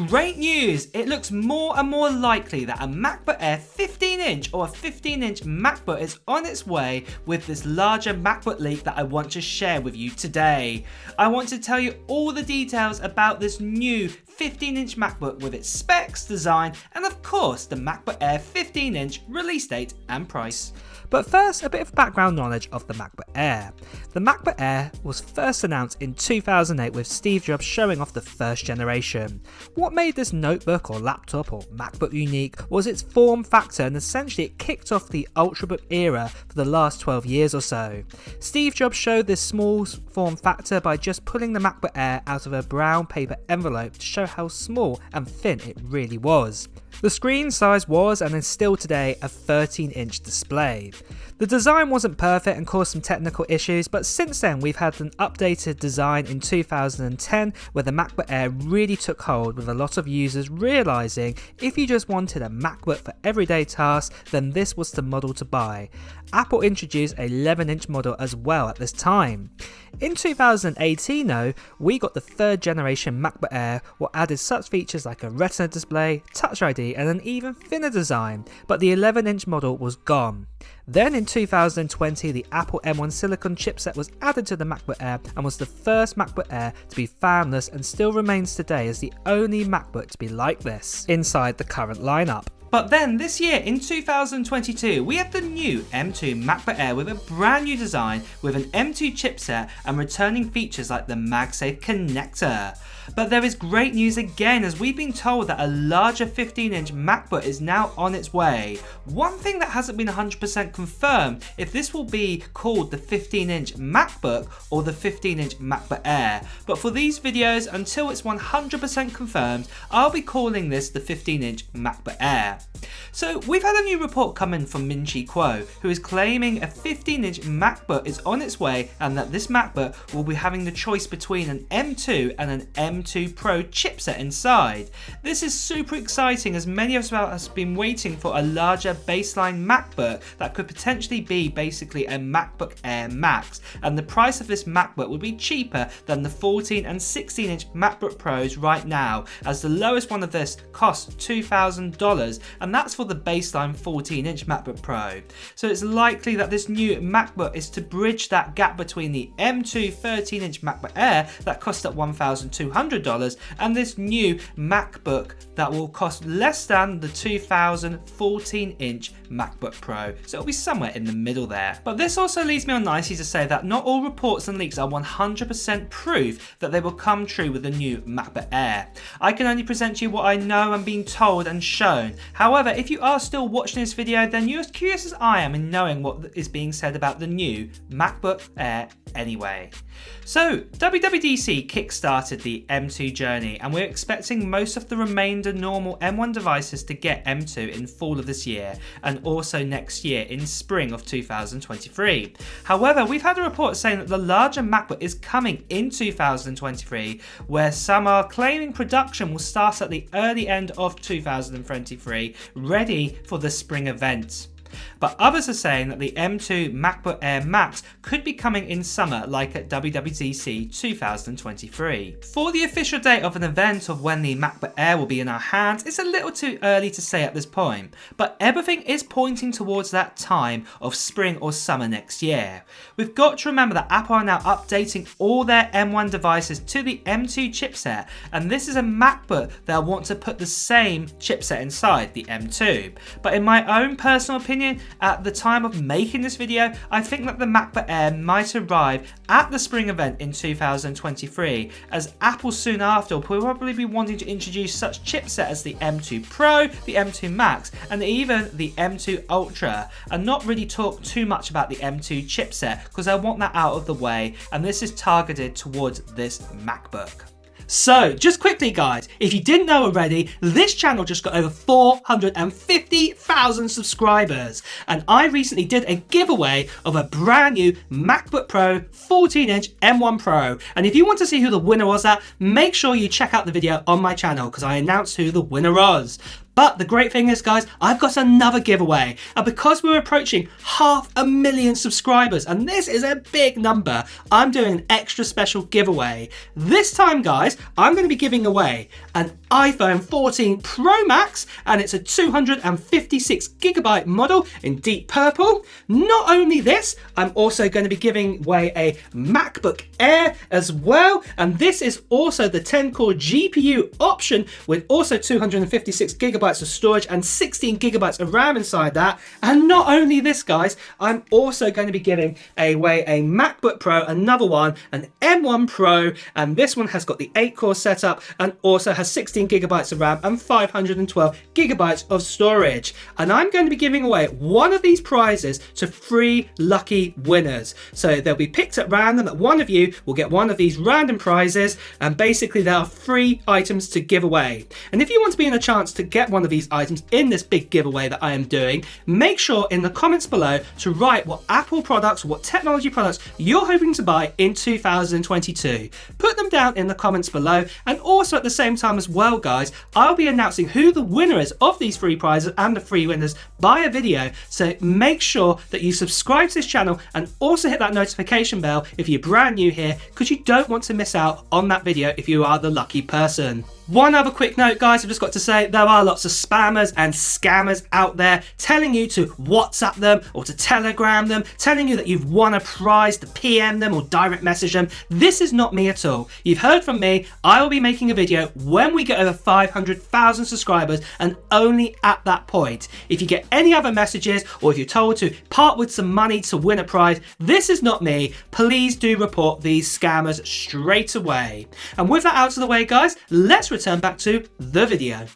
Great news! It looks more and more likely that a MacBook Air 15-inch or a 15-inch MacBook is on its way with this larger MacBook leak that I want to share with you today. I want to tell you all the details about this new 15-inch MacBook with its specs, design, and of course the MacBook Air 15-inch release date and price. But first, a bit of background knowledge of the MacBook Air. The MacBook Air was first announced in 2008 with Steve Jobs showing off the first generation. What made this notebook or laptop or MacBook unique was its form factor, and essentially it kicked off the Ultrabook era for the last 12 years or so. Steve Jobs showed this small form factor by just pulling the MacBook Air out of a brown paper envelope to show how small and thin it really was. The screen size was and is still today a 13-inch display. The design wasn't perfect and caused some technical issues, but since then we've had an updated design in 2010 where the MacBook Air really took hold, with a lot of users realising if you just wanted a MacBook for everyday tasks, then this was the model to buy. Apple introduced a 11-inch model as well at this time. In 2018 though, we got the third generation MacBook Air, what added such features like a Retina display, Touch ID and an even thinner design, but the 11-inch model was gone. Then in 2020, the Apple M1 silicon chipset was added to the MacBook Air and was the first MacBook Air to be fanless, and still remains today as the only MacBook to be like this inside the current lineup. But then this year in 2022 we have the new M2 MacBook Air with a brand new design with an M2 chipset and returning features like the MagSafe connector. But there is great news again, as we've been told that a larger 15-inch MacBook is now on its way. One thing that hasn't been 100% confirmed if this will be called the 15-inch MacBook or the 15-inch MacBook Air. But for these videos, until it's 100% confirmed, I'll be calling this the 15-inch MacBook Air. So we've had a new report come in from Min-Chi Kuo, who is claiming a 15-inch MacBook is on its way, and that this MacBook will be having the choice between an M2 and an M2 Pro chipset inside. This is super exciting, as many of us have been waiting for a larger baseline MacBook that could potentially be basically a MacBook Air Max, and the price of this MacBook would be cheaper than the 14 and 16-inch MacBook Pros right now, as the lowest one of this costs $2,000, and that's for the baseline 14-inch MacBook Pro. So it's likely that this new MacBook is to bridge that gap between the M2 13-inch MacBook Air that costs at $1,200 and this new MacBook that will cost less than the 2014-inch MacBook Pro. So it'll be somewhere in the middle there. But this also leads me on nicely to say that not all reports and leaks are 100% proof that they will come true with the new MacBook Air. I can only present to you what I know and been told and shown. However, if you are still watching this video, then you're as curious as I am in knowing what is being said about the new MacBook Air anyway. So WWDC kickstarted the M2 journey, and we're expecting most of the remainder normal M1 devices to get M2 in fall of this year, and also next year in spring of 2023. However, we've had a report saying that the larger MacBook is coming in 2023, where some are claiming production will start at the early end of 2023, ready for the spring event. But others are saying that the M2 MacBook Air Max could be coming in summer, like at WWDC 2023. For the official date of an event of when the MacBook Air will be in our hands, it's a little too early to say at this point, but everything is pointing towards that time of spring or summer next year. We've got to remember that Apple are now updating all their M1 devices to the M2 chipset, and this is a MacBook they'll want to put the same chipset inside, the M2. But in my own personal opinion, at the time of making this video, I think that the MacBook Air might arrive at the spring event in 2023, as Apple soon after will probably be wanting to introduce such chipset as the M2 Pro, the M2 Max and even the M2 Ultra, and not really talk too much about the M2 chipset because I want that out of the way, and this is targeted towards this MacBook. So, just quickly guys, if you didn't know already, this channel just got over 450,000 subscribers, and I recently did a giveaway of a brand new MacBook Pro 14-inch M1 Pro, and if you want to see who the winner was at, make sure you check out the video on my channel because I announced who the winner was. But the great thing is, guys, I've got another giveaway. And because we're approaching 500,000 subscribers, and this is a big number, I'm doing an extra special giveaway. This time, guys, I'm going to be giving away an iPhone 14 Pro Max, and it's a 256GB model in deep purple. Not only this, I'm also going to be giving away a MacBook Air as well, and this is also the 10-core GPU option with also 256GB of storage and 16GB of RAM inside that. And not only this, guys, I'm also going to be giving away a MacBook Pro, another one, an M1 Pro, and this one has got the 8-core setup and also has 16GB of RAM and 512GB of storage. And I'm going to be giving away one of these prizes to 3 lucky winners. So they'll be picked at random, that one of you will get one of these random prizes, and basically there are 3 items to give away. And if you want to be in a chance to get one of these items in this big giveaway that I am doing, make sure in the comments below to write what Apple products, what technology products you're hoping to buy in 2022. Put them down in the comments below, and also at the same time as well, guys, I'll be announcing who the winner is of these 3 prizes and the 3 winners by a video. So make sure that you subscribe to this channel and also hit that notification bell if you're brand new here, because you don't want to miss out on that video if you are the lucky person. One other quick note, guys, I've just got to say there are lots of spammers and scammers out there telling you to WhatsApp them or to Telegram them, telling you that you've won a prize, to PM them or direct message them. This is not me at all. You've heard from me. I will be making a video when we get over 500,000 subscribers, and only at that point. If you get any other messages or if you're told to part with some money to win a prize, this is not me. Please do report these scammers straight away. And with that out of the way, guys, let's return back to the video.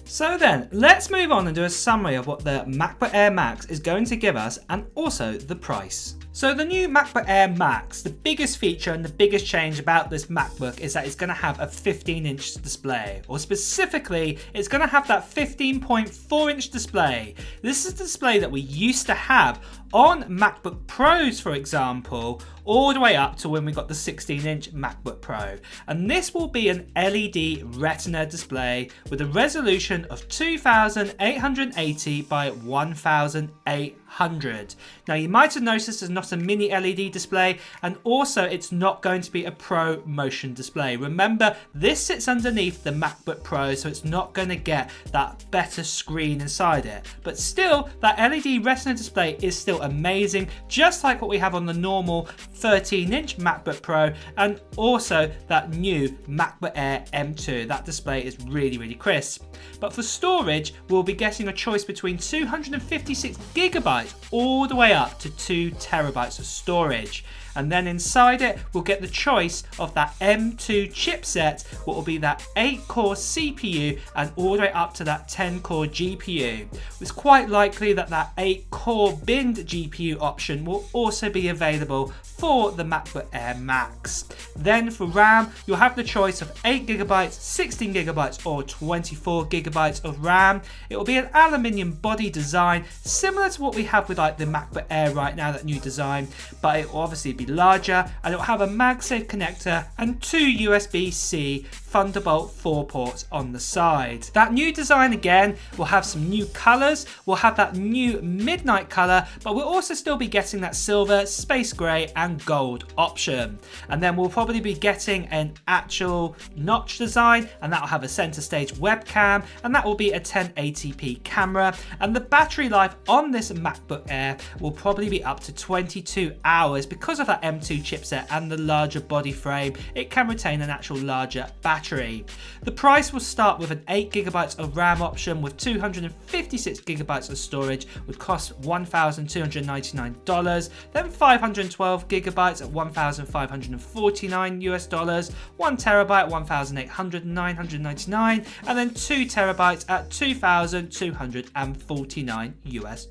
So then, let's move on and do a summary of what the MacBook Air Max is going to give us, and also the price. So the new MacBook Air Max, the biggest feature and the biggest change about this MacBook is that it's going to have a 15-inch display, or specifically, it's going to have that 15.4-inch display. This is the display that we used to have on MacBook Pros, for example, all the way up to when we got the 16-inch MacBook Pro. And this will be an LED Retina display with a resolution of 2880 by 1800. Now you might have noticed there's not a mini LED display, and also it's not going to be a Pro Motion display. Remember, this sits underneath the MacBook Pro, so it's not going to get that better screen inside it. But still, that LED Retina display is still amazing, just like what we have on the normal 13-inch MacBook Pro, and also that new MacBook Air M2. That display is really, really crisp. But for storage, we'll be getting a choice between 256GB all the way up to 2TB of storage. And then inside it, we'll get the choice of that M2 chipset, what will be that 8-core CPU and all the way up to that 10-core GPU. It's quite likely that that 8-core binned GPU option will also be available for the MacBook Air Max. Then for RAM, you'll have the choice of 8GB, 16GB or 24GB of RAM. It will be an aluminium body design, similar to what we have with like the MacBook Air right now, that new design, but it will obviously be larger, and it will have a MagSafe connector and 2 USB-C Thunderbolt 4 ports on the side. That new design again will have some new colors. We'll have that new midnight color, but we'll also still be getting that silver, space gray and gold option. And then we'll probably be getting an actual notch design, and that will have a center stage webcam, and that will be a 1080p camera. And the battery life on this MacBook Air will probably be up to 22 hours because of that M2 chipset and the larger body frame. It can retain an actual larger battery. The price will start with an 8GB of RAM option with 256GB of storage, would cost $1,299. Then 512GB at $1,549 US, 1TB at $1,999, and then 2TB at $2,249 US.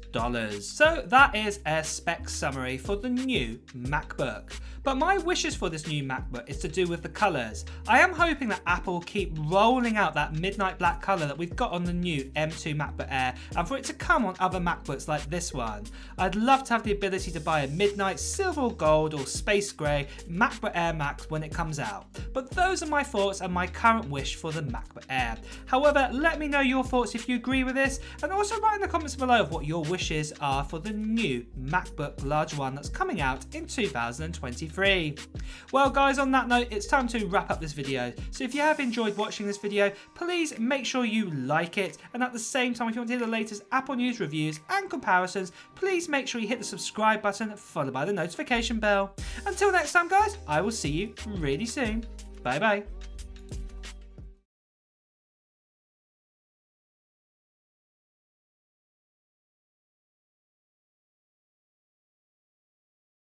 So that is a spec summary for the new MacBook MacBook. But my wishes for this new MacBook is to do with the colours. I am hoping that Apple will keep rolling out that midnight black colour that we've got on the new M2 MacBook Air, and for it to come on other MacBooks like this one. I'd love to have the ability to buy a midnight silver or gold or space grey MacBook Air Max when it comes out. But those are my thoughts and my current wish for the MacBook Air. However, let me know your thoughts if you agree with this, and also write in the comments below what your wishes are for the new MacBook large one that's coming out in 2023. Well guys, on that note, it's time to wrap up this video. So if you have enjoyed watching this video, please make sure you like it, and at the same time, if you want to hear the latest Apple news, reviews and comparisons, please make sure you hit the subscribe button followed by the notification bell. Until next time guys, I will see you really soon. Bye bye.